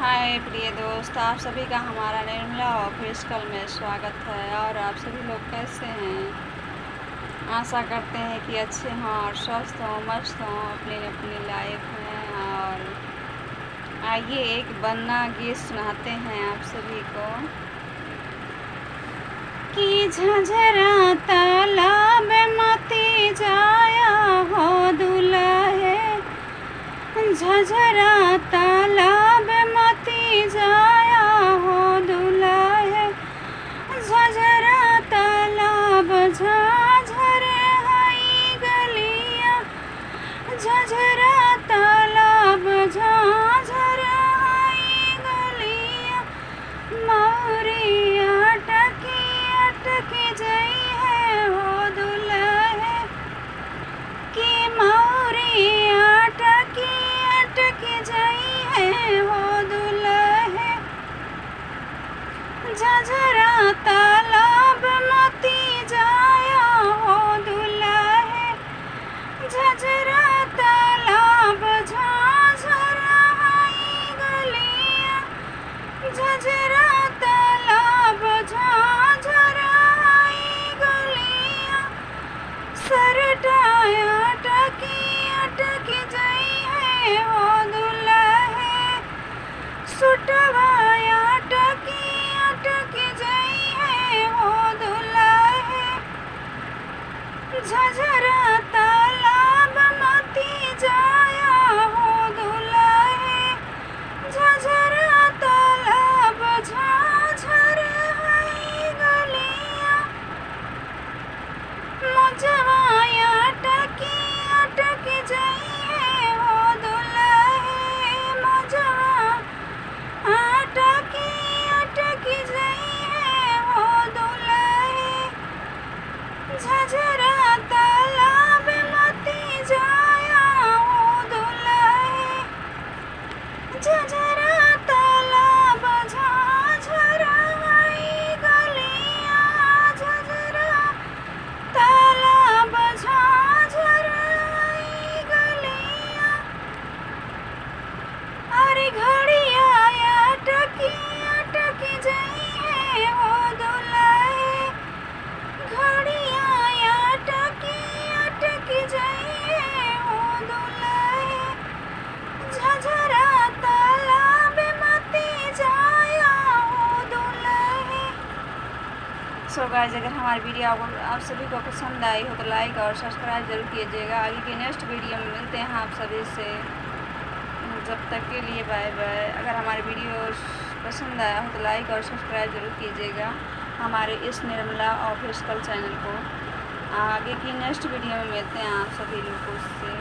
हाय प्रिय दोस्त, आप सभी का हमारा निर्मला ऑफिशियल में स्वागत है। और आप सभी लोग कैसे हैं? आशा करते हैं कि अच्छे हों और स्वस्थ हों, मस्त हों अपनी अपनी लाइफ में। और आइए एक बन्ना गीत सुनाते हैं आप सभी को कि झझरा तालाब मती जाया हो दुल्हे, झझरा तालाब मती जाया हो दुल्हे, झझरा तालाब झाझर हई गलिया, झझरा तालाब झाझर हई गलिया, मौरिया अटकी अटकी जई है हो दुल्हे, कि मौरिया अटकी अटकी जई है हो दुल्हे, झझरा तालाब मती जाया हो दुल्हे, झझरा तालाब झाझर हई गलिया, झझरा तालाब झाझर हई गलिया, सरटाया अटकी अटकी जई है हो दुल्हे, सुटवाया अटकी अटकी जई है हो दुल्हे, झझरा तालाब मती जाया हो दुल्हे, झझरा तालाब झाझर हई गलिया, मुजवाया अटकी अटकी जई है हो दुल्हे, मुजवा अटकी अटकी जई है हो दुल्हे, झझरा तालाब मती जाया हो दुल्हे, झझरा तालाब झाझर हई गलिया, झझरा तालाब झाझर हई गलिया, अरे घड़िया अटकी अटकी जई है हो दुल्हे, घड़िया अटकी अटकी जई है हो दुल्हे, झझरा तालाब मती जाया हो दुल्हे। सो गाइस, अगर हमारी वीडियो आप सभी को पसंद आई हो तो लाइक और सब्सक्राइब जरूर कीजिएगा। आगे की नेक्स्ट वीडियो में मिलते हैं आप सभी से, जब तक के लिए बाय बाय। अगर हमारी वीडियो पसंद आया हो तो लाइक और सब्सक्राइब जरूर कीजिएगा हमारे इस निर्मला ऑफिशियल चैनल को। आगे की नेक्स्ट वीडियो में मिलते हैं आप सभी लोगों से।